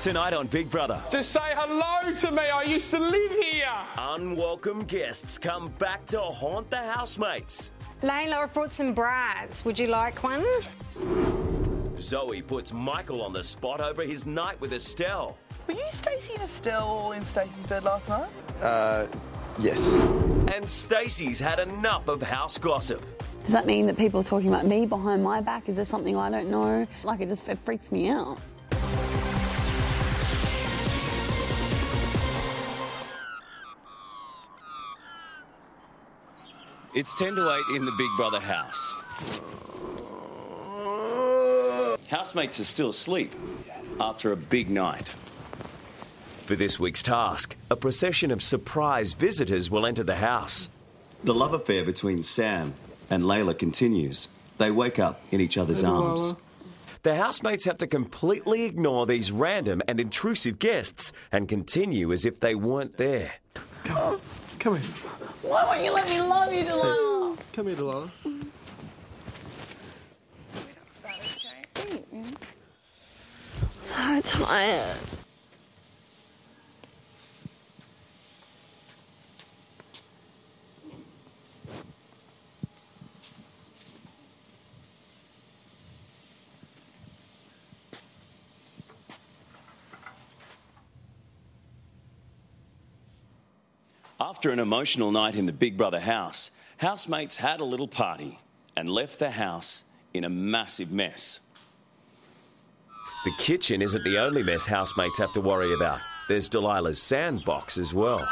Tonight on Big Brother. Just say hello to me. I used to live here. Unwelcome guests come back to haunt the housemates. Layla, I've brought some bras. Would you like one? Zoe puts Michael on the spot over his night with Estelle. Were you Stacey and Estelle in Stacey's bed last night? Yes. And Stacey's had enough of house gossip. Does that mean that people are talking about me behind my back? Is there something I don't know? Like, it freaks me out. It's 10 to 8 in the Big Brother house. Housemates are still asleep after a big night. For this week's task, a procession of surprise visitors will enter the house. The love affair between Sam and Layla continues. They wake up in each other's arms. The housemates have to completely ignore these random and intrusive guests and continue as if they weren't there. Come here. Why won't you let me love you, Delilah? Come here, Delilah. So tired. After an emotional night in the Big Brother house, housemates had a little party and left the house in a massive mess. The kitchen isn't the only mess housemates have to worry about. There's Delilah's sandbox as well.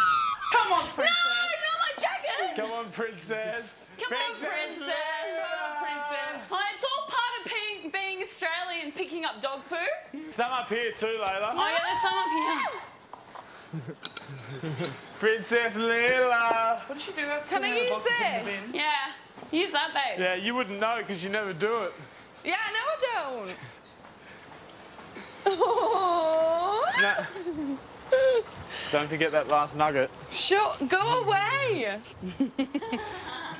Come on, princess. No, not my jacket. Come on, princess. Come on, princess. Oh, it's all part of being Australian, picking up dog poo. Some up here too, Layla. Oh, yeah, there's some up here. Princess Layla. What did she do? That's Can I use this? Yeah, use that, babe. Yeah, you wouldn't know because you never do it. Yeah, no, I don't. Oh. No. Don't forget that last nugget. Sure, go away.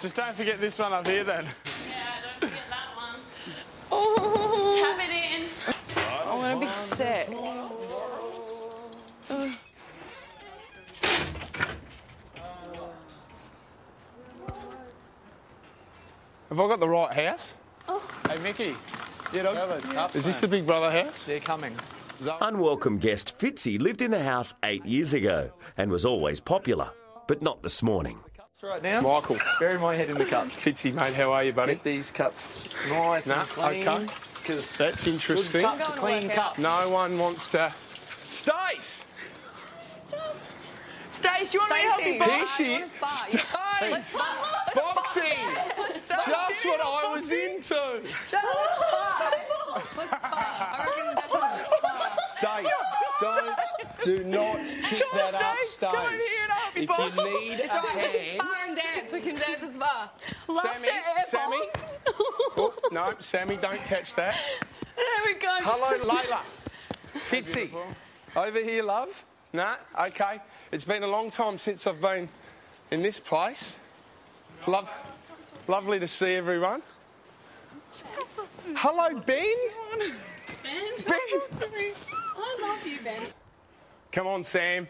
Just don't forget this one up here then. Yeah, don't forget that one. Oh. Tap it in. I'm gonna be sick. Have I got the right house? Oh. Hey, Mickey. Is this the Big Brother house? They're coming. Unwelcome guest Fitzy lived in the house 8 years ago and was always popular, but not this morning. Right now, Michael. bury my head in the cups. Fitzy, mate, how are you, buddy? Get these cups nice and clean. Okay. Because That's interesting. good cups are clean cups. No one wants to... Stace! Stace, do you want me to help you Here box? she is. Stace! Boxing! Just what I was into. Stace, do not kick that up, Stace. Come over here and help me If box. you need a hand... It's bar and dance. We can dance as bar. Sammy. Oh, no, Sammy, don't catch that. There we go. Hello, Layla. Fitzy. Over here, love? No? Okay. It's been a long time since I've been in this place. It's lovely to see everyone. Hello, Ben. Ben. I love you, Ben. Come on, Sam.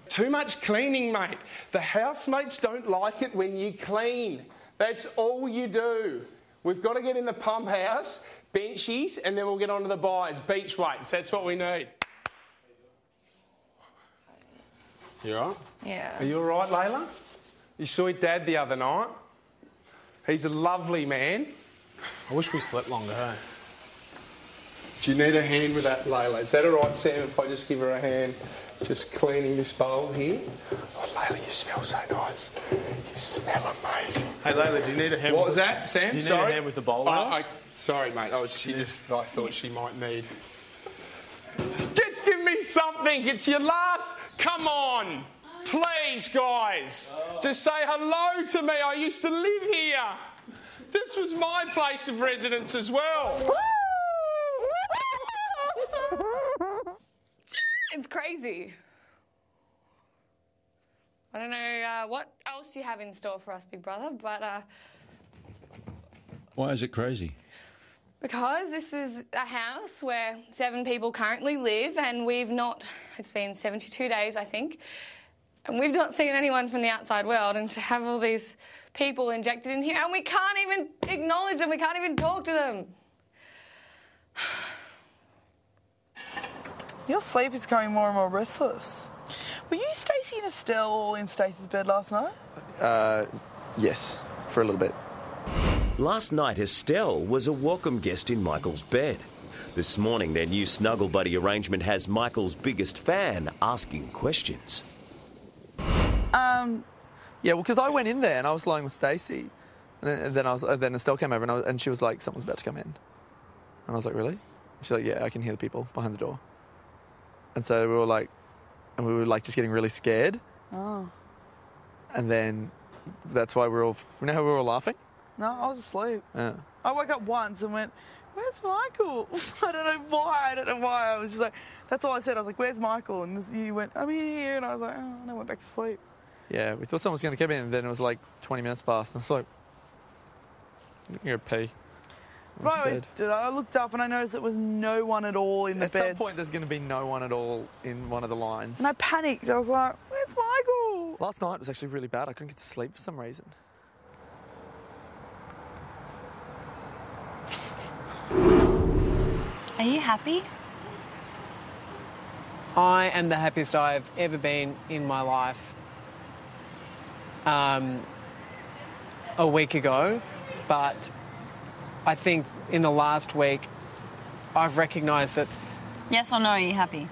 Too much cleaning, mate. The housemates don't like it when you clean. That's all you do. We've got to get in the pump house, benchies, and then we'll get onto the buys, beach weights. That's what we need. You all right? Yeah. Are you all right, Layla? You saw your dad the other night. He's a lovely man. I wish we slept longer, hey? Do you need a hand with that, Layla? Is that all right, Sam, if I just give her a hand just cleaning this bowl here? Oh, Layla, you smell so nice. You smell amazing. Hey, Layla, do you need a hand? What was that, Sam? Do you need Sorry? a hand with the bowl? Sorry, mate. I thought she might need. Just give me something. It's your last. Come on. Please, guys. Just say hello to me. I used to live here. This was my place of residence as well. It's crazy. I don't know what else you have in store for us, Big Brother, but Why is it crazy? Because this is a house where 7 people currently live and it's been 72 days, I think, and we've not seen anyone from the outside world, and to have all these people injected in here and we can't even acknowledge them, we can't even talk to them. Your sleep is becoming more and more restless. Were you, Stacey and Estelle, all in Stacey's bed last night? Yes, for a little bit. Last night, Estelle was a welcome guest in Michael's bed. This morning, their new snuggle buddy arrangement has Michael's biggest fan asking questions. Yeah, well, because I went in there and I was lying with Stacey, and then Estelle came over and she was like, "Someone's about to come in," and I was like, "Really?" And she's like, "Yeah, I can hear the people behind the door," and so we were like just getting really scared. Oh. And then that's why we know how we were all laughing? No, I was asleep. Yeah. I woke up once and went, "Where's Michael?" I don't know why. I was just like, that's all I said. I was like, "Where's Michael?" And you went, "I'm in here." And I was like, "Oh," and I went back to sleep. Yeah, we thought someone was going to come in, and then it was like 20 minutes past, and I was like, "You're a pee." But I always did. I looked up and I noticed there was no one at all in the beds. At some point, there's going to be no one at all in one of the lines. And I panicked. I was like, "Where's Michael?" Last night was actually really bad. I couldn't get to sleep for some reason. Are you happy? I am the happiest I've ever been in my life. A week ago, but I think in the last week I've recognised that... Yes or no, are you happy?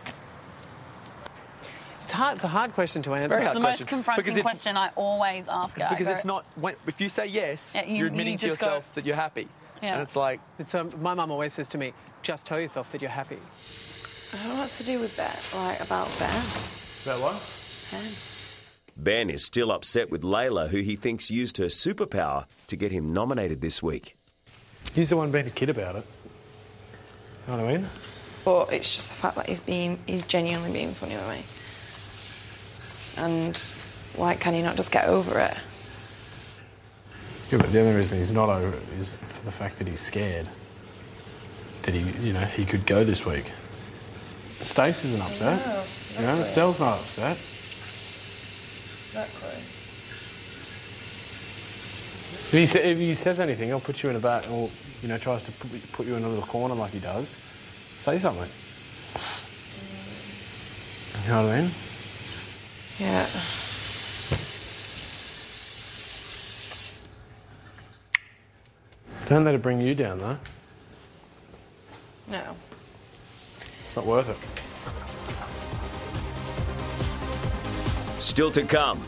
It's a hard question to answer. It's the most confronting question I always ask guys. Because it's not... If you say yes, you're admitting to yourself that you're happy. Yeah. And it's like... my mum always says to me, just tell yourself that you're happy. I don't know what to do with that, about Ben. About what? Ben. Ben is still upset with Layla, who he thinks used her superpower to get him nominated this week. He's the one being a kid about it. You know what I mean? But it's just the fact that he's genuinely being funny with me. And, can he not just get over it? Yeah, but the only reason he's not over it is for the fact that he's scared that he could go this week. Stace isn't upset. Estelle's not upset. Exactly. If he says anything, he'll put you in a bat or, tries to put you in a little corner like he does. Say something. You know what I mean? Yeah. Don't let it bring you down, though. No. It's not worth it. Still to come,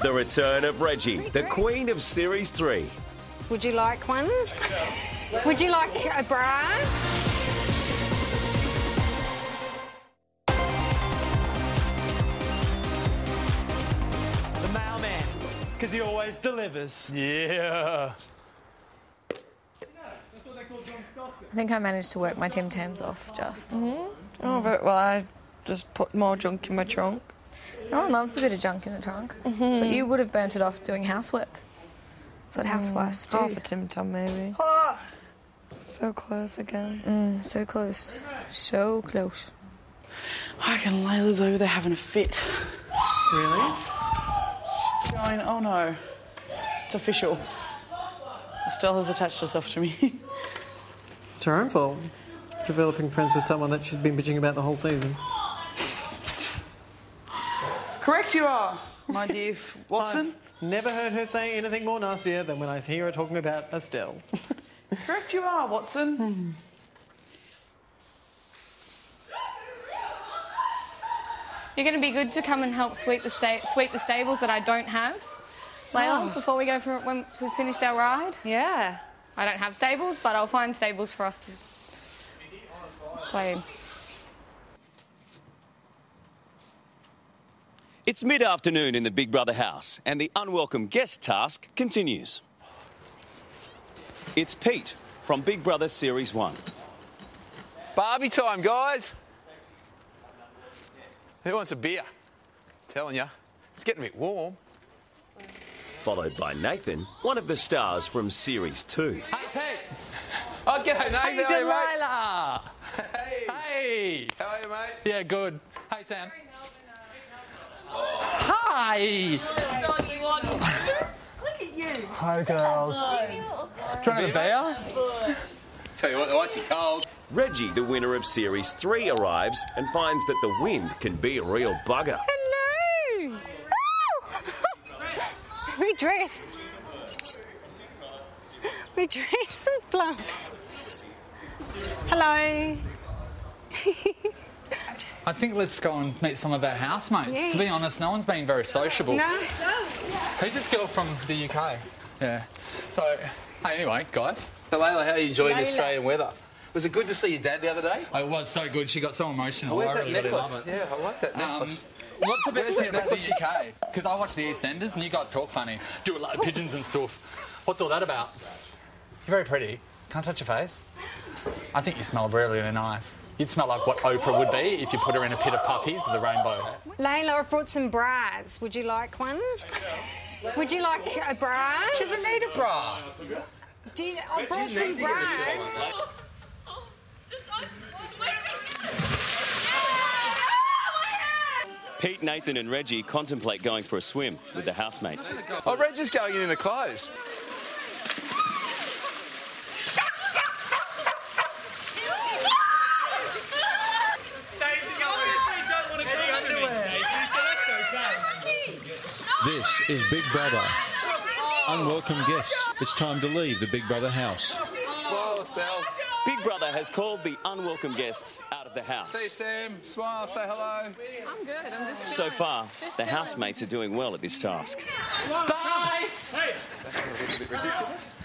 the return of Reggie, the queen of Series 3. Would you like one? Would you like a bra? The mailman, because he always delivers. Yeah. I think I managed to work my Tim Tams off, just. Oh, well, I just put more junk in my trunk. Everyone loves a bit of junk in the trunk. But you would have burnt it off doing housework. That's what housewives do. Half a Tim Tam, maybe. Oh. So close again. So close. So close. I reckon Layla's over there having a fit. Really? She's going, "Oh no, it's official. Estelle has attached herself to me." It's her own fault. Developing friends with someone that she's been bitching about the whole season. Correct you are, my dear Watson. I've never heard her say anything more nastier than when I hear her talking about Estelle. Correct you are, Watson. You're going to be good to come and help sweep the stables that I don't have, Layla, before we go for it when we've finished our ride. Yeah. I don't have stables, but I'll find stables for us to play in. It's mid-afternoon in the Big Brother house, and the unwelcome guest task continues. It's Pete from Big Brother Series 1. Barbie time, guys. Who wants a beer? Telling you, it's getting a bit warm. Followed by Nathan, one of the stars from Series 2. Hey, Pete! Oh, g'day, Nathan. How you doing, mate? Layla? Hey. How are you, mate? Yeah, good. Hey, Sam. Hi. Look at you. Hi, girls. Do you want a beer? Tell you what, the icy cold. Reggie, the winner of Series 3, arrives and finds that the wind can be a real bugger. Hello. My dress. My dress is blown. Hello. I think let's go and meet some of our housemates. Yes. To be honest, no one's been very sociable. No. Who's this girl from the UK? Yeah. So, hey, anyway, guys. So, Layla, how are you enjoying the Layla. Australian weather? Was it good to see your dad the other day? Oh, it was so good. She got so emotional. Where's I that really necklace? love it. Yeah, I like that necklace. What's the best Where's thing that about the UK? Because I watch the EastEnders and you guys talk funny. Do a lot of pigeons and stuff. What's all that about? You're very pretty. Can I touch your face? I think you smell really, really nice. You'd smell like what Oprah would be if you put her in a pit of puppies with a rainbow. Layla, I've brought some bras. Would you like one? Would you like a bra? She doesn't need a bra. I brought some bras. Pete, Nathan and Reggie contemplate going for a swim with the housemates. Oh, Reggie's going in the clothes. This is Big Brother. Unwelcome guests. It's time to leave the Big Brother house. Smile, Estelle. Big Brother has called the unwelcome guests out of the house. See Sam, smile, say hello. I'm good. I'm just So far, Just the chilling. housemates are doing well at this task. Bye! Hey. That's a little bit ridiculous.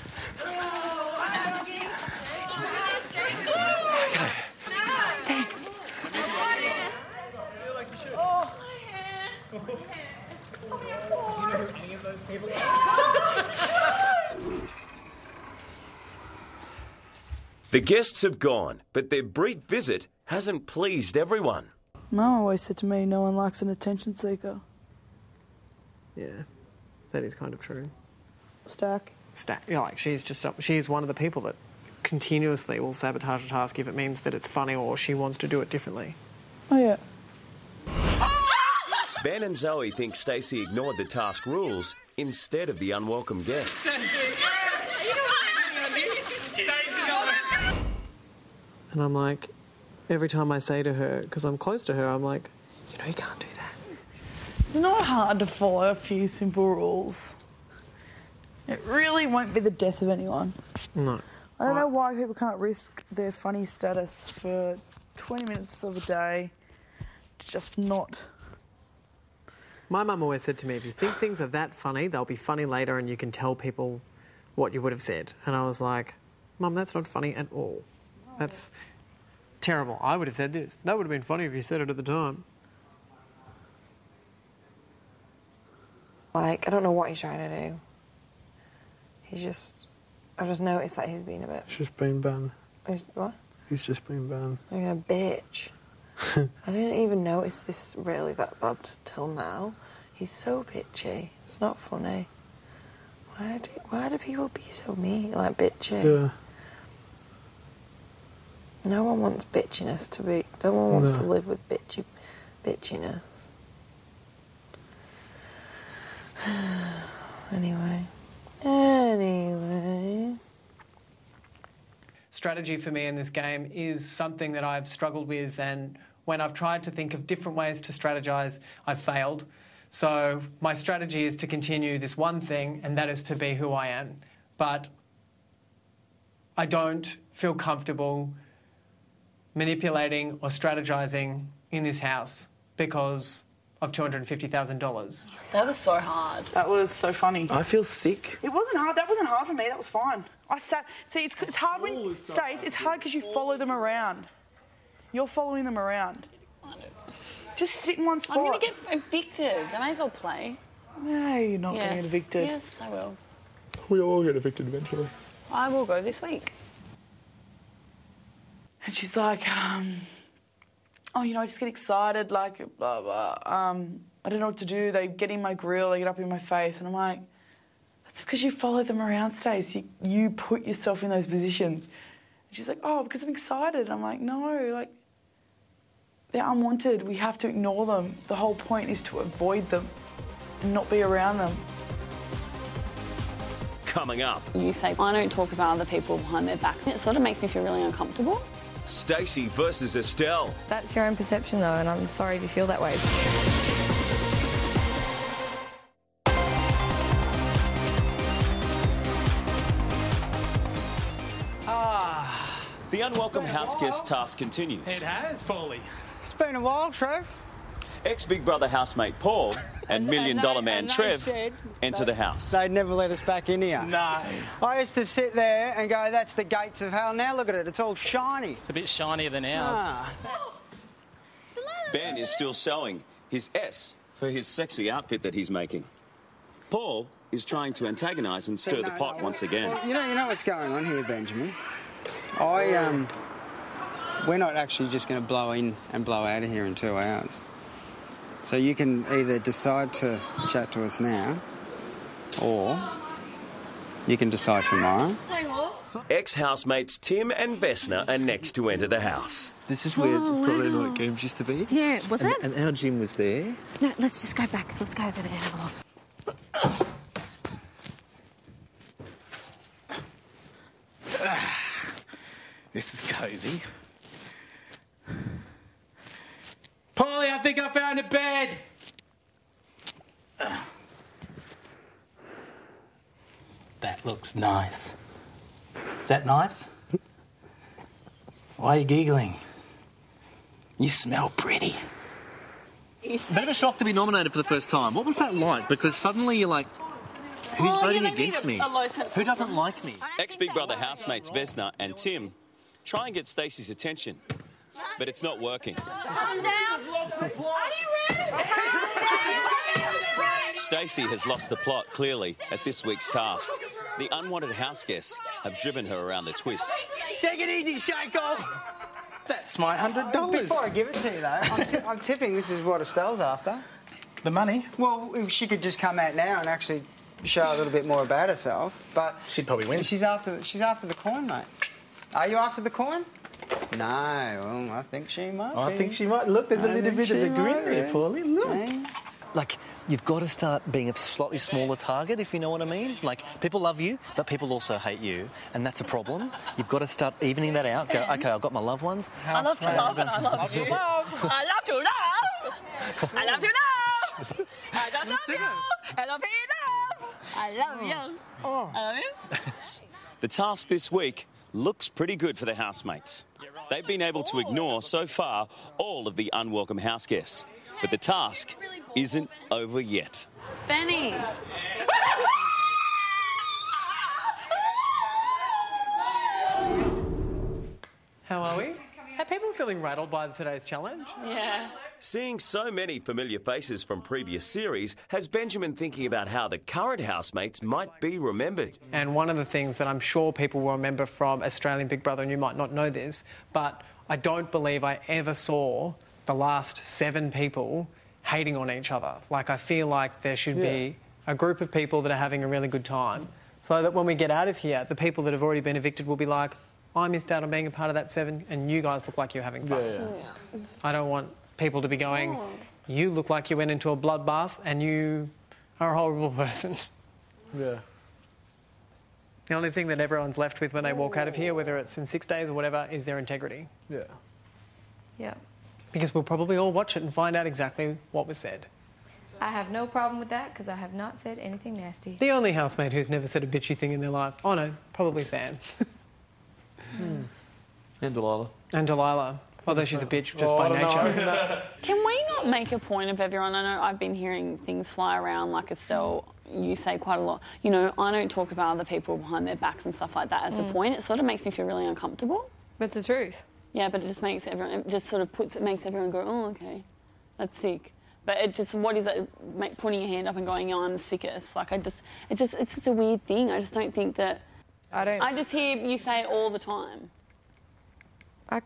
The guests have gone, but their brief visit hasn't pleased everyone. Mum always said to me, no one likes an attention seeker. Yeah, that is kind of true. Stack. Yeah, like she's one of the people that continuously will sabotage a task if it means that it's funny or she wants to do it differently. Oh, yeah. Ben and Zoe think Stacey ignored the task rules instead of the unwelcome guests. And I'm like, every time I say to her, because I'm close to her, I'm like, you know, you can't do that. It's not hard to follow a few simple rules. It really won't be the death of anyone. No. I don't know why people can't risk their funny status for 20 minutes of a day. Just not. My mum always said to me, if you think things are that funny, they'll be funny later and you can tell people what you would have said. And I was like, Mum, that's not funny at all. That's terrible. I would have said this. That would have been funny if you said it at the time. Like, I don't know what he's trying to do. I've just noticed that he's been a bit... He's just been banned. What? He's just been banned. Like a bitch. I didn't even notice this really that bad till now. He's so bitchy. It's not funny. Why do people be so mean, like bitchy? Yeah. No one wants bitchiness to be... No one wants to live with bitchiness. Anyway. Strategy for me in this game is something that I've struggled with, and when I've tried to think of different ways to strategise, I've failed. So my strategy is to continue this one thing, and that is to be who I am. But I don't feel comfortable manipulating or strategising in this house because of $250,000. That was so hard. That was so funny. I feel sick. It wasn't hard. That wasn't hard for me. That was fine. I sat... See, it's hard when... Stace, it's hard because you follow them around. You're following them around. Just sit in one spot. I'm going to get evicted. I may as well play. No, you're not going to get evicted. Yes, I will. We all get evicted eventually. I will go this week. And she's like, oh, you know, I just get excited, like, blah, blah. I don't know what to do. They get in my grill, they get up in my face. And I'm like, that's because you follow them around, Stace. You put yourself in those positions. She's like, oh, because I'm excited. I'm like, no, like, they're unwanted. We have to ignore them. The whole point is to avoid them and not be around them. Coming up, You say, I don't talk about other people behind their back. It sort of makes me feel really uncomfortable. Stacey versus Estelle. That's your own perception, though, and I'm sorry if you feel that way. The unwelcome house guest task continues. It has, Paulie. It's been a while, Trev. Ex-Big Brother housemate Paul and $1 Million Man Trev enter the house. They'd never let us back in here. No. I used to sit there and go, that's the gates of hell. Now look at it, it's all shiny. It's a bit shinier than ours. Ah. Ben is still sewing his S for his sexy outfit that he's making. Paul is trying to antagonise and stir the pot once again. Well, you know what's going on here, Benjamin. We're not actually just going to blow in and blow out of here in 2 hours. So you can either decide to chat to us now, or you can decide tomorrow. Ex-housemates Tim and Vesna are next to enter the house. This is where the Friday night games used to be. Yeah, was it? And our gym was there. No, let's just go back. Let's go over there and have a look. This is cosy. Paulie, I think I found a bed. That looks nice. Is that nice? Why are you giggling? You smell pretty. Bit of a shock to be nominated for the first time. What was that like? Because suddenly you're like, who's voting against me? Who doesn't like me? Ex-Big Brother housemates Vesna and Tim try and get Stacey's attention, but it's not working. Stacey has lost the plot, clearly, at this week's task. The unwanted house guests have driven her around the twist. Take it easy, Shaco. That's my $100. Before I give it to you, though, I'm tipping this is what Estelle's after. The money? Well, if she could just come out now and actually show a little bit more about herself, but she'd probably win. She's after the coin, mate. Are you after the coin? No, well, I think she might. I think she might. Look, there's a little bit of a grin there, Paulie. Look. Like, you've got to start being a slightly smaller target, if you know what I mean. Like, people love you, but people also hate you, and that's a problem. You've got to start evening that out. Go, OK, I've got my loved ones. I love to love and I love you. I love to love. I love to love. I love to love. I love you, love. I love you. I love you. The task this week looks pretty good for the housemates. They've been able to ignore, so far, all of the unwelcome house guests. But the task isn't over yet. Benny. How are we? Are people feeling rattled by today's challenge? Yeah. Seeing so many familiar faces from previous series has Benjamin thinking about how the current housemates might be remembered. And one of the things that I'm sure people will remember from Australian Big Brother, and you might not know this, but I don't believe I ever saw the last 7 people hating on each other. Like, I feel like there should be a group of people that are having a really good time, so that when we get out of here, the people that have already been evicted will be like, I missed out on being a part of that 7 and you guys look like you're having fun. Yeah. I don't want people to be going, you look like you went into a bloodbath and you are a horrible person. Yeah. The only thing that everyone's left with when they walk out of here, whether it's in 6 days or whatever, is their integrity. Yeah. Yeah. Because we'll probably all watch it and find out exactly what was said. I have no problem with that because I have not said anything nasty. The only housemate who's never said a bitchy thing in their life, oh no, probably Sam. And Delilah. And Delilah, although she's a bitch just by nature. Can we not make a point of everyone? I know I've been hearing things fly around, like Estelle, you say quite a lot. You know, I don't talk about other people behind their backs and stuff like that as a point. It sort of makes me feel really uncomfortable. But it's the truth. Yeah, but it just makes everyone, it just sort of makes everyone go, oh, okay, that's sick. But it just, what is it, putting your hand up and going, oh, I'm the sickest? Like, it's just a weird thing. I just don't think that... I just hear you say it all the time. How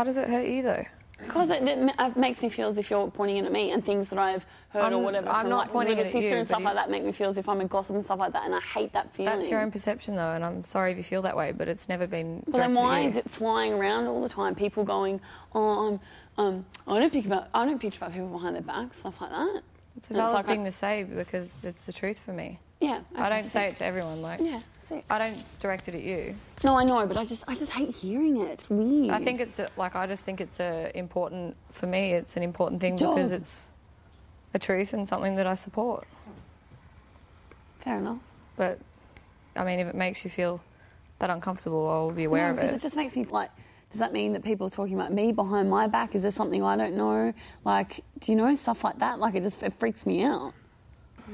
does it hurt you, though? Because it makes me feel as if you're pointing it at me, and things that I've heard or whatever I'm from not like pointing little it at sister you, and stuff but like that make me feel as if I'm a gossip and stuff like that, and I hate that feeling. That's your own perception, though, and I'm sorry if you feel that way, but it's never been. But then directed why at you. is it flying around all the time? People going, oh, I don't bitch about people behind their back, stuff like that. It's a valid thing to say because it's the truth for me. Yeah, I don't say it to everyone. Like, yeah, I don't direct it at you. No, I know, but I just hate hearing it. It's weird. I think it's I just think it's important for me. It's an important thing because it's a truth and something that I support. Fair enough. But I mean, if it makes you feel that uncomfortable, I'll be aware of it. Because it just makes me like. Does that mean that people are talking about me behind my back? Is there something I don't know? Like, do you know stuff like that? Like, it freaks me out.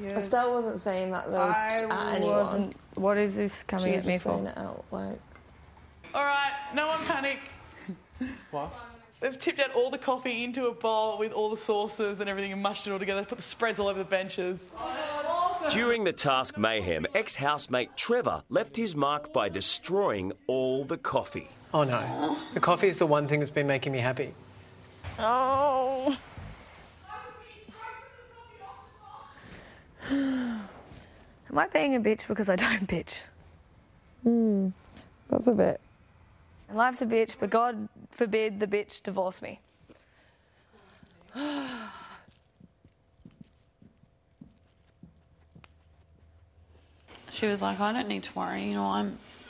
Yeah. Estelle wasn't saying that though at anyone. What is this coming She at me was for? saying it out like. All right, no one panic. What? They've tipped out all the coffee into a bowl with all the sauces and everything and mushed it all together. Put the spreads all over the benches. During the task mayhem, ex-housemate Trevor left his mark by destroying all the coffee. Oh no, the coffee is the one thing that's been making me happy. Oh. Am I being a bitch because I don't bitch? That's a bit. Life's a bitch, but God forbid the bitch divorce me. She was like, I don't need to worry, you know,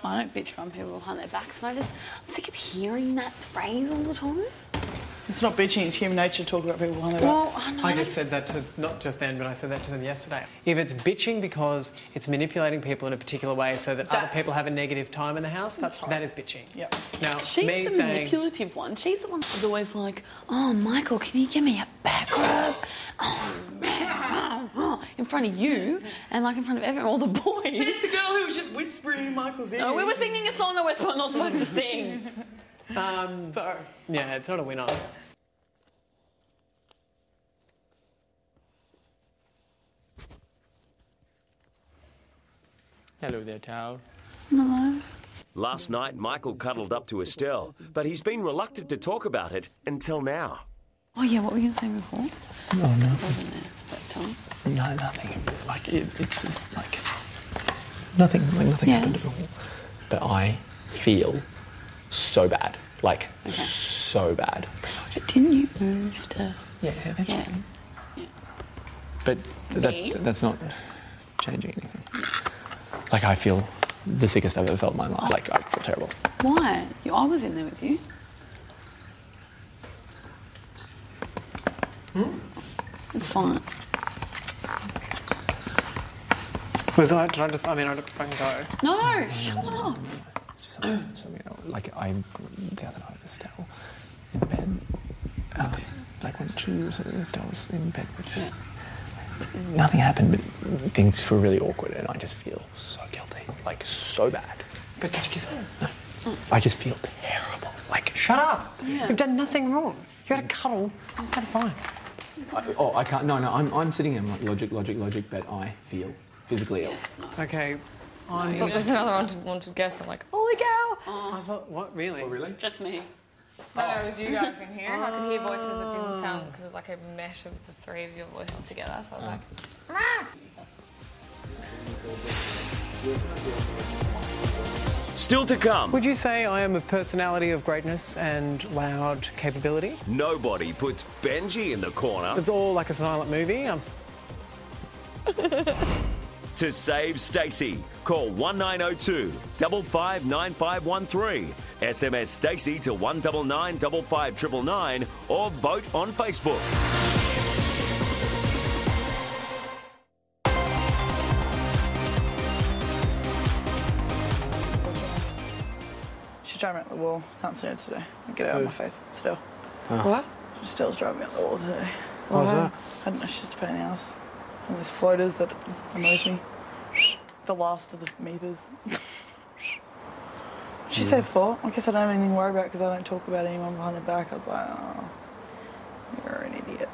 I don't bitch on people behind their backs. And I'm sick of hearing that phrase all the time. It's not bitching, it's human nature to talk about people behind their Well, backs. I just said that to, not just then, but I said that to them yesterday. If it's bitching because it's manipulating people in a particular way so that other people have a negative time in the house, that is bitching. Yep. Now, She's me the saying... manipulative one. She's the one who's always like, oh, Michael, can you give me a back rub? Oh, man. In front of you and like in front of everyone, all the boys. It's the girl who was just whispering in Michael's ear. No, we were singing a song that we're not supposed to sing. Sorry. Yeah, it's not a winner. Hello there, Tao. No. Last night, Michael cuddled up to Estelle, but he's been reluctant to talk about it until now. Oh, yeah, what were you going to say before? Oh, no. Estelle's in there. Tell me. No, nothing. Like, it's just like... Nothing happened at all. But I feel so bad. Like, so bad. But didn't you move to... Yeah, eventually. Yeah. But that's not changing anything. Like, I feel the sickest I've ever felt in my life. Like, I feel terrible. Why? I was in there with you. It's fine. Was I? Did I just? I mean, I don't fucking go. No, shut up. Just something else. Like, the other night with Estelle in the bed, like when Estelle was in bed with me, nothing happened, but things were really awkward, and I just feel so guilty, like so bad. But did you kiss her? No. I just feel terrible. Like, shut up. Yeah. You've done nothing wrong. You had a cuddle. That's fine. I can't. No. I'm sitting here. I'm like logic, but I feel physically ill. Okay. I thought there's another wanted guest. I'm like, holy cow! I thought, what, really? Oh, really? Just me. No, it was you guys in here. I could hear voices that didn't sound because it's like a mesh of the three of your voices together. So I was like, ah! Still to come. Would you say I am a personality of greatness and loud capability? Nobody puts Benji in the corner. It's all like a silent movie. To save Stacey, call 1902 559513. SMS Stacey to 199 555 or vote on Facebook. She's driving me up the wall. Can't see her today. Get it out of my face. Still. Oh. What? Still's driving me up the wall today. What was that? I don't know. She's just a pain in the ass. One of those floaters that annoys me. The last of the meepers. She said before, I guess I don't have anything to worry about because I don't talk about anyone behind their back. I was like, oh, you're an idiot.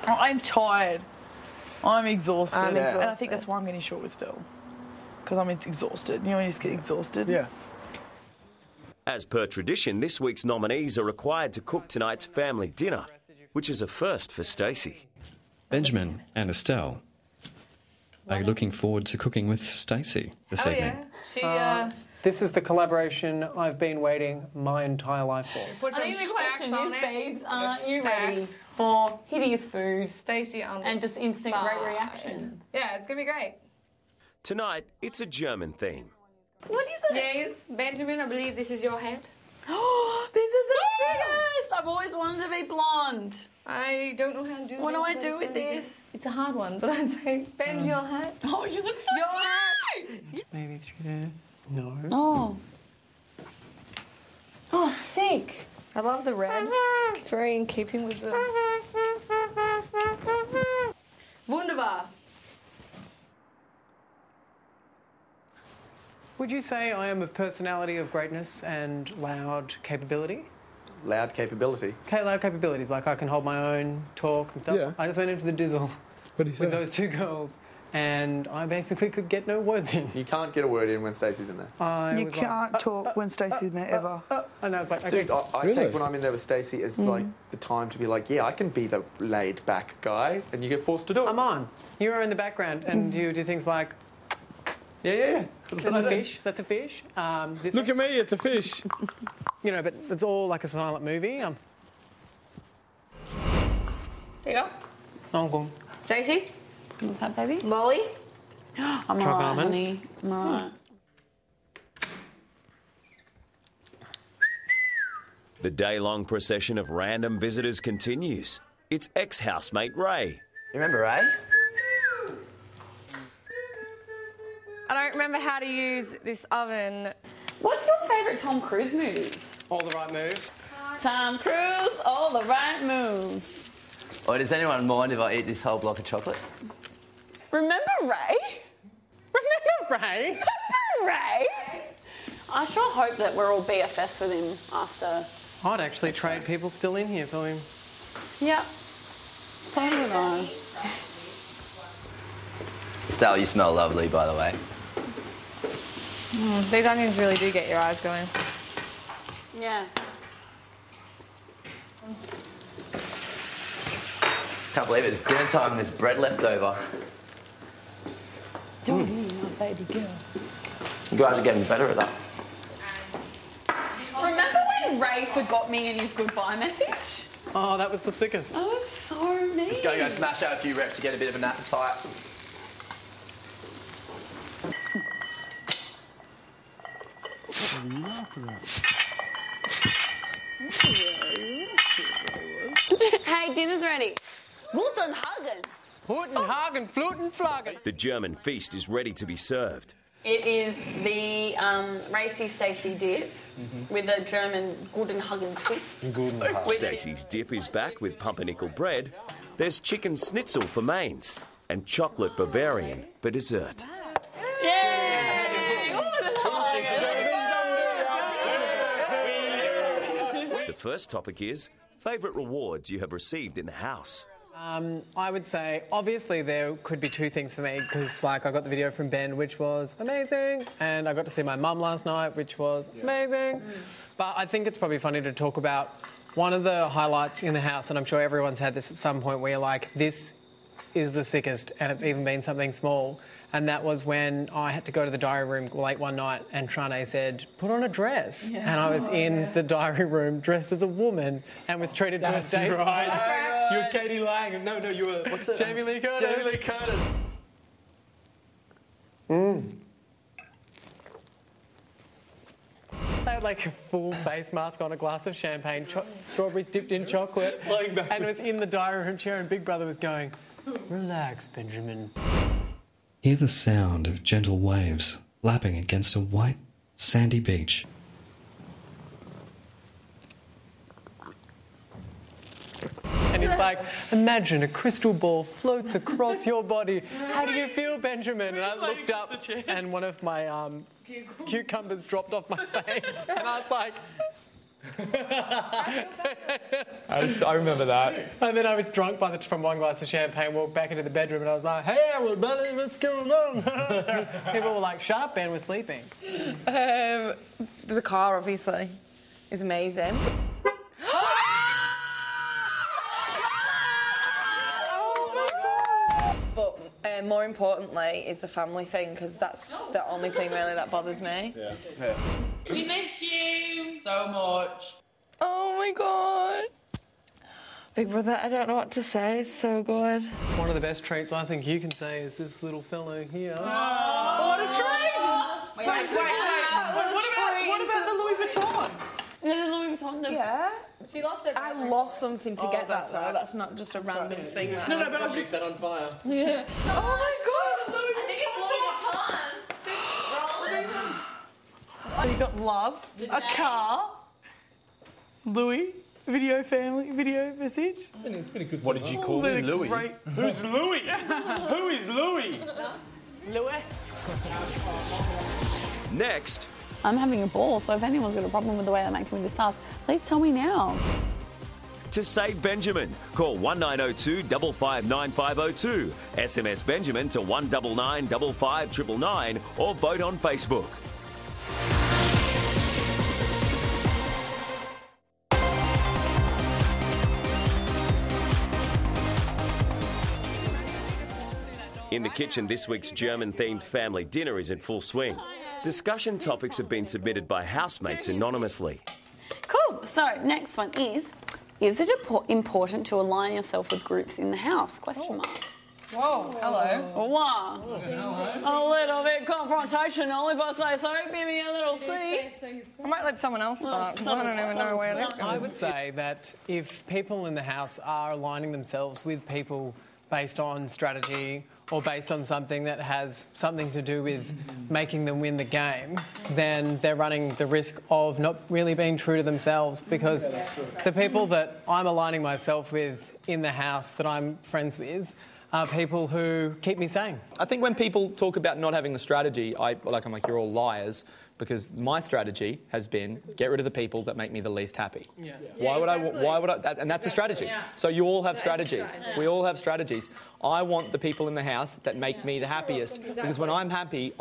Oh, I'm tired. I'm exhausted. I'm exhausted. And I think that's why I'm getting short with Still. Because I'm exhausted. You know when you just get exhausted? Yeah. As per tradition, this week's nominees are required to cook tonight's family dinner, which is a first for Stacey. Benjamin and Estelle, are you looking forward to cooking with Stacey this evening? This is the collaboration I've been waiting my entire life for. Put some I think the stacks question on is, it. babes, aren't you Stacks. ready for hideous food Stacey on and just instant side. great reaction? Yeah, it's gonna be great. Tonight, it's a German theme. What is it? Yes, Benjamin, I believe this is your head. Oh, this is the sickest! I've always wanted to be blonde. I don't know how to do What this. do I but do it's with gonna be this? good. It's a hard one, but I'd say bend your head. Oh, you look so Your cute! Maybe through there. No. Oh. Oh, sick. I love the red. It's very in keeping with the... Wunderbar. Would you say I am a personality of greatness and loud capability? Loud capability. Okay, loud capabilities, like I can hold my own, talk and stuff. Yeah. I just went into the dizzle What do you say? with those two girls and I basically could get no words in. You can't get a word in when Stacey's in there. You can't talk when Stacey's in there ever. And I was like, okay. Dude, I Really? take when I'm in there with Stacey as like the time to be like, yeah, I can be the laid back guy, and you get forced to do it. I'm on. You are in the background and you do things like, Yeah. that's a fish, that's a fish. This Look at me, it's a fish. You know, but it's all like a silent movie. There you go. Uncle. JT. What's that, baby? Molly. I'm Chocolate alright, almond. honey. I'm alright. The day-long procession of random visitors continues. It's ex-housemate Ray. You remember Ray? I don't remember how to use this oven. What's your favourite Tom Cruise movies? All the right moves. Tom Cruise, all the right moves. Or does anyone mind if I eat this whole block of chocolate? Remember Ray? Remember Ray? Remember Ray? I sure hope that we're all BFFs with him after. I'd actually trade people still in here for him. Yep. So would I. Estelle, you smell lovely, by the way. These onions really do get your eyes going. Yeah. Can't believe it. It's dinner time and there's bread left over. Don't eat my baby girl. You guys are getting better at that. Remember when Ray forgot me in his goodbye message? Oh, that was the sickest. I was so mean. Just go smash out a few reps to get a bit of an appetite. Hey, dinner's ready. Guten Hagen. Guten Hagen, Fluten Flaggen. The German feast is ready to be served. It is the racy Stacey dip with a German Guten Hagen twist. Stacey's dip is back with pumpernickel bread. There's chicken schnitzel for mains and chocolate Bavarian for dessert. Yay! Guten Hagen. The first topic is favourite rewards you have received in the house. I would say, obviously, there could be two things for me because, like, I got the video from Ben, which was amazing, and I got to see my mum last night, which was amazing. But I think it's probably funny to talk about one of the highlights in the house, and I'm sure everyone's had this at some point where you're like, this is the sickest, and it's even been something small. And that was when I had to go to the diary room late one night and Trane said, put on a dress. Yeah. And I was in the diary room dressed as a woman and was treated to a That's day's right. You were Katie Lang. No, you were... What's it? Jamie Lee Curtis. Jamie Lee Curtis. They had like a full face mask on, a glass of champagne, strawberries dipped in chocolate, and was in the diary room chair and Big Brother was going, relax, Benjamin. Hear the sound of gentle waves lapping against a white, sandy beach. And it's like, imagine a crystal ball floats across your body. How do you feel, Benjamin? And I looked up and one of my cucumbers dropped off my face. And I was like, I remember that. And then I was drunk from one glass of champagne, walked back into the bedroom, and I was like, "Hey, everybody, what's going on?" People were like, "Shut up, Ben, we're sleeping." The car, obviously, is amazing. But more importantly is the family thing, because that's the only thing really that bothers me. Yeah. We miss you so much. Oh my god. Big Brother, I don't know what to say. It's so good. One of the best treats I think you can say is this little fellow here. Oh, what a treat! Wait, what about the Louis Vuitton? Yeah, the Louis Vuitton. Yeah. She lost it. I lost something to get that, though. That's not just a random thing. No, but I was just that on fire. Yeah. Oh my god! I think it's Louis Vuitton. So you got love, a car, Louis, video message. It's been a good. What did you call me, Louis? Who's Louis? Who is Louis? Louis. Next, I'm having a ball, so if anyone's got a problem with the way I'm acting with this task, please tell me now. to save Benjamin, call 1902 559502, SMS Benjamin to 199 55999 or vote on Facebook. In the kitchen, this week's German-themed family dinner is in full swing. Discussion topics have been submitted by housemates anonymously. Cool. So, next one is it important to align yourself with groups in the house? Question mark. Whoa, hello. Wow. A little bit confrontational, if I say so. Give me a little C. I might let someone else start, because I don't even know where it is. I would say that if people in the house are aligning themselves with people based on strategy or based on something that has something to do with making them win the game, then they're running the risk of not really being true to themselves, because the people that I'm aligning myself with in the house that I'm friends with are people who keep me sane. I think when people talk about not having the strategy, I'm like, you're all liars, because my strategy has been get rid of the people that make me the least happy. Yeah. Why would I? And that's a strategy. Yeah. So you all have strategies. We all have strategies. I want the people in the house that make me the happiest, because when I'm happy,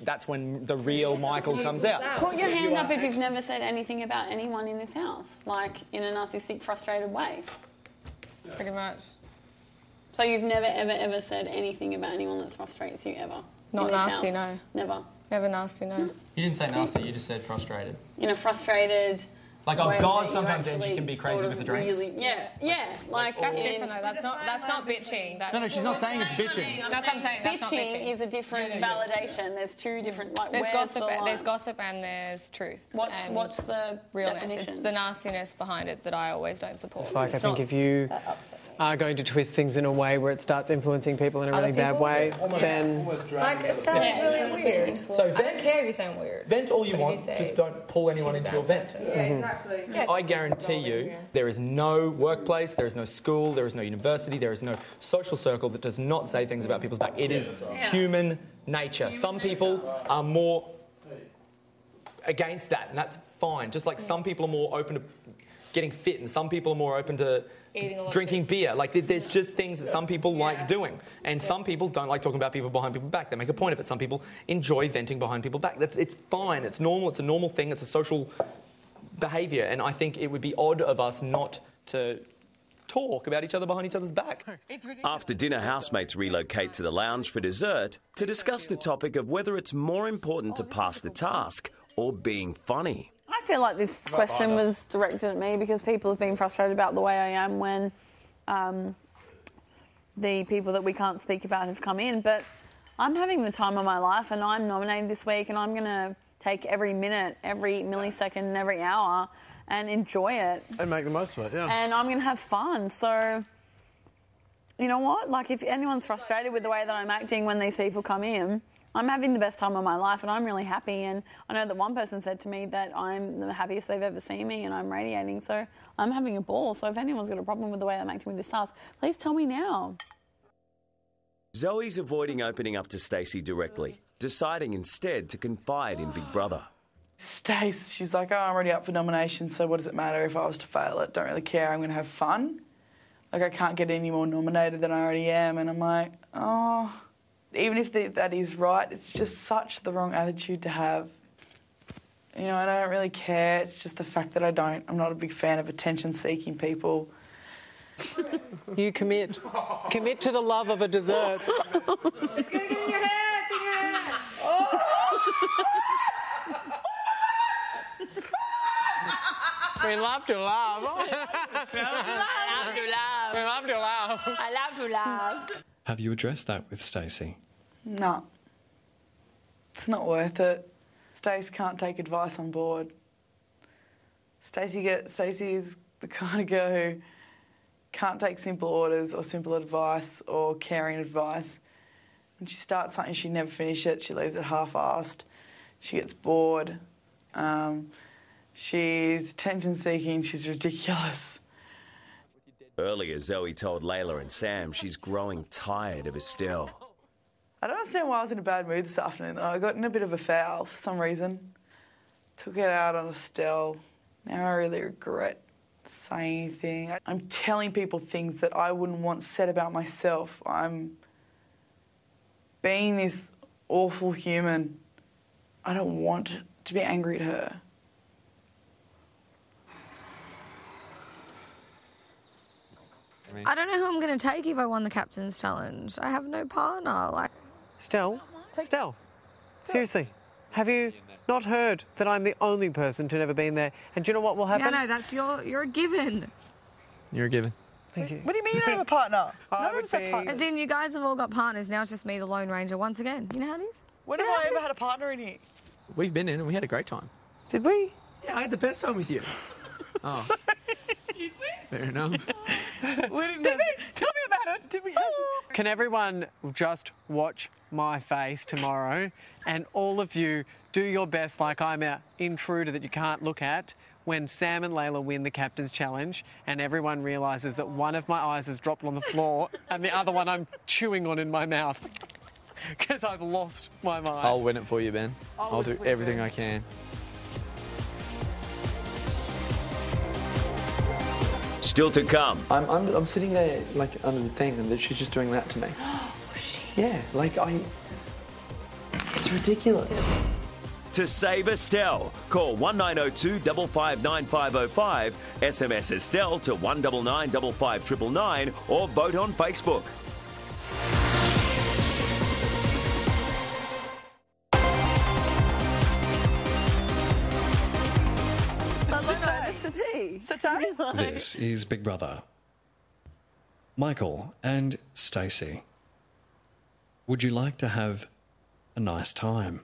that's when the real Michael comes out. Put your hand up if you've never said anything about anyone in this house, like in a narcissistic, frustrated way. Pretty much. So you've never, ever said anything about anyone that frustrates you ever? Not in this nasty, house? no. Never? Never nasty, no. You didn't say nasty, you just said frustrated. In a frustrated... Like, oh way God, that sometimes you Angie can be crazy sort with of the drinks. Really, yeah, like... That's different though, that's not bitching. No, she's not saying it's bitching. That's what I'm saying, that's not bitching. Bitching is a different validation. There's two different... Like, there's where's the line? there's gossip and there's truth. What's the realness? definition? It's the nastiness behind it that I always don't support. It's like, I think if you are going to twist things in a way where it starts influencing people in a really bad way, then... Like, Estelle is really weird. So I don't care if you say I'm weird. Vent all you But if want, say just don't pull anyone she's a into your bad vent. person. Yeah, exactly. Yeah. I guarantee you, there is no workplace, there is no school, there is no university, there is no social circle that does not say things about people's back. It is human nature. Some people are more against that, and that's fine. Just like some people are more open to getting fit, and some people are more open to drinking beer. Like, there's just things that some people like doing, and some people don't like talking about people behind people's back. They make a point of it. Some people enjoy venting behind people's back. It's fine. It's normal. It's a normal thing. It's a social behaviour, and I think it would be odd of us not to talk about each other behind each other's back. After dinner, housemates relocate to the lounge for dessert to discuss the topic of whether it's more important to pass the task or being funny. I feel like this question was directed at me because people have been frustrated about the way I am when the people that we can't speak about have come in. But I'm having the time of my life, and I'm nominated this week, and I'm going to take every minute, every millisecond, and every hour and enjoy it. And make the most of it, yeah. And I'm going to have fun. So, you know what? Like, if anyone's frustrated with the way that I'm acting when these people come in, I'm having the best time of my life, and I'm really happy. And I know that one person said to me that I'm the happiest they've ever seen me, and I'm radiating. So I'm having a ball. So if anyone's got a problem with the way I'm acting with this task, please tell me now. Zoe's avoiding opening up to Stacey directly, deciding instead to confide in Big Brother. Stace, she's like, oh, I'm already up for nomination, so what does it matter if I was to fail it? Don't really care, I'm going to have fun. Like, I can't get any more nominated than I already am. And I'm like, oh, even if that is right, it's just such the wrong attitude to have. You know, and I don't really care. It's just the fact that I'm not a big fan of attention-seeking people. You commit. Commit to the love of a dessert. It's going to get in your hair. It's in your hair. We love to laugh. I love to laugh. Have you addressed that with Stacey? No. It's not worth it. Stacey can't take advice on board. Stacey is the kind of girl who can't take simple orders or simple advice or caring advice. When she starts something, she never finishes it. She leaves it half-assed. She gets bored. She's attention-seeking. She's ridiculous. Earlier, Zoe told Layla and Sam she's growing tired of Estelle. I don't understand why I was in a bad mood this afternoon, though. I got in a bit of a foul for some reason. Took it out on Estelle. Now I really regret saying anything. I'm telling people things that I wouldn't want said about myself. I'm being this awful human. I don't want to be angry at her. I don't know who I'm going to take if I won the captain's challenge. I have no partner. Like, Stell, seriously, have you not heard that I'm the only person to never been there? And do you know what will happen? yeah, no, that's you're a given. You're a given. Thank you. What do you mean you don't have a partner? I would be... As in, you guys have all got partners. Now it's just me, the Lone Ranger, once again. You know how it is? When have I ever had a partner in here? We've been in and we had a great time. Did we? Yeah, I had the best time with you. Oh. Fair enough. Did we? Tell me about it. Did we have... Can everyone just watch my face tomorrow and all of you do your best like I'm an intruder that you can't look at when Sam and Layla win the Captain's Challenge and everyone realises that one of my eyes has dropped on the floor and the other one I'm chewing on in my mouth because I've lost my mind. I'll win it for you, Ben. I'll do everything I can. Still to come. I'm sitting there like under the thing and she's just doing that to me. Yeah, like it's ridiculous. To save Estelle, call 1902 559 505, SMS Estelle to 199 55999 or vote on Facebook. This is Big Brother. Michael and Stacey, would you like to have a nice time?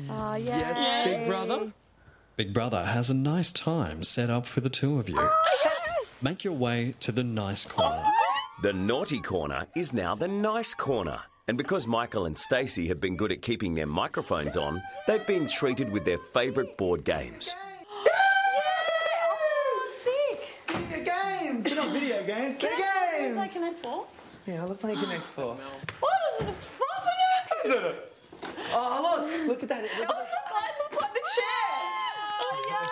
Oh, yeah. Yes, Big Brother. Big Brother has a nice time set up for the two of you. Oh, yes. Make your way to the nice corner. The naughty corner is now the nice corner. And because Michael and Stacey have been good at keeping their microphones on, they've been treated with their favourite board games. They're not video games, they're games! Like an F4? Yeah, I love playing Connect 4. What is it? A frother? Oh, look at that. Oh, look, I look like the chair. Oh, yeah,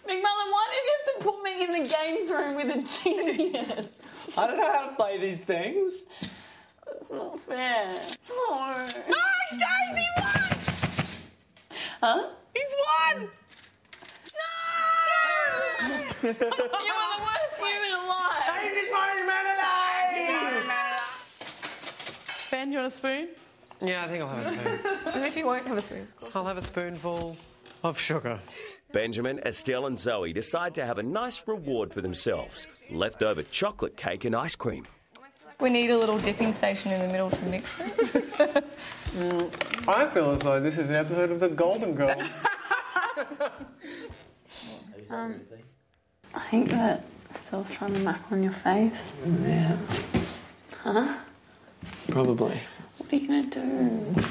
Big Mother, why did you have to put me in the games room with a genius? I don't know how to play these things. That's not fair. No. No, Stacey won! Huh? He's won! No! You are the worst human alive. I'm the smartest man alive! Ben, you want a spoon? Yeah, I think I'll have a spoon. As if you won't have a spoon. I'll have a spoonful of sugar. Benjamin, Estelle and Zoe decide to have a nice reward for themselves. Leftover chocolate cake and ice cream. We need a little dipping station in the middle to mix it. I feel as though this is an episode of The Golden Girls. I think that Stell's trying to mac on your face. Yeah. Huh? Probably. What are you going to do?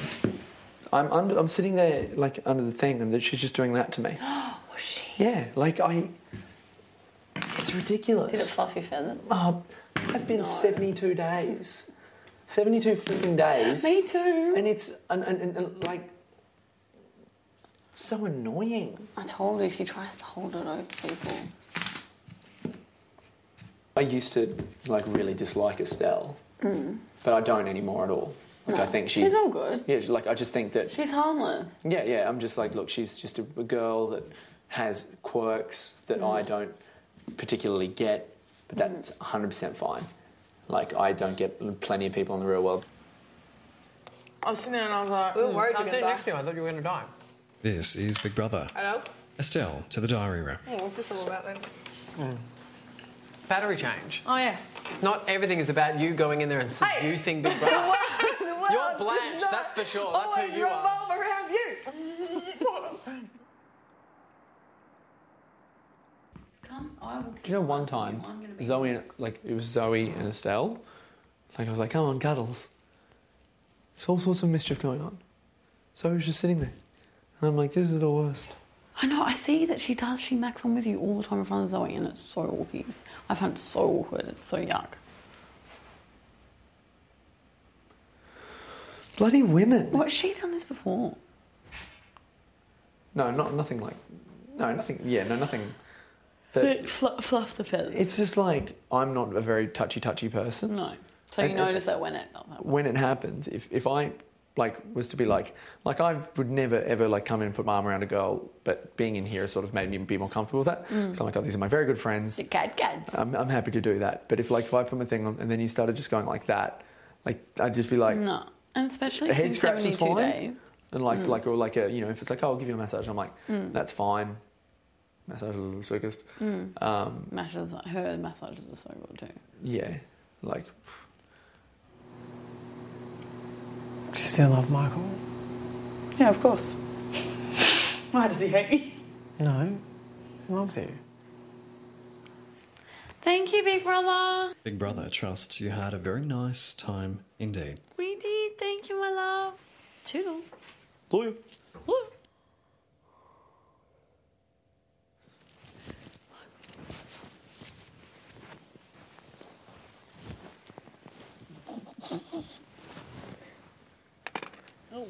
I'm sitting there like under the thing and she's just doing that to me. Was she? Yeah, like It's ridiculous. Did it fluff your feathers? Oh, I've been 72 days. 72 flipping days. Me too. And it's, and like, it's so annoying. I told her she tries to hold it over people. I used to, like, really dislike Estelle, but I don't anymore at all. Like, No. I think she's all good. Yeah, like, I just think that... She's harmless. Yeah, I'm just like, look, she's just a girl that has quirks that I don't particularly get, but that's 100% fine. Like, I don't get plenty of people in the real world. I was sitting there and I was like, We were worried I you was were sitting going to die. next to you. I thought you were going to die. This is Big Brother. Hello? Estelle to the diary room. Oh, what's this all about then? Battery change. Oh, yeah. Not everything is about you going in there and seducing Big Brother. The world You're Blanche, that's for sure. That's who you are. revolve around you. Come, I will. Do you know one time, Zoe and, like, it was Zoe and Estelle, like, I was like, come on, cuddles. There's all sorts of mischief going on. Zoe was just sitting there. And I'm like, this is the worst. I know, I see that she does. She macks on with you all the time in front of Zoe, and it's so awkward. I find it so awkward. It's so yuck. Bloody women. What, has she done this before? No, nothing like... No, nothing... Yeah, no, nothing... But fluff the feathers. it's just like, I'm not a very touchy person. No. So you notice that when it does happen. When it happens, if I, like, was to be like I would never, ever, like, come in and put my arm around a girl, but being in here sort of made me be more comfortable with that. So I'm like, oh, these are my very good friends. Good. I'm happy to do that. But if I put my thing on and then you started just going like that, like, I'd just be like... No. And especially a head in scratch is 72 fine. days. And like, or like a, you know, if it's like, oh, I'll give you a massage, I'm like, that's fine. Massage is the sickest. Massages, her massages are so good too. Yeah, like... do you still love Michael? Yeah, of course. Why does he hate me? No, he loves you. Thank you, Big Brother. Big Brother trusts you had a very nice time indeed. We did. Thank you, my love. Toodles. Blue. Oh.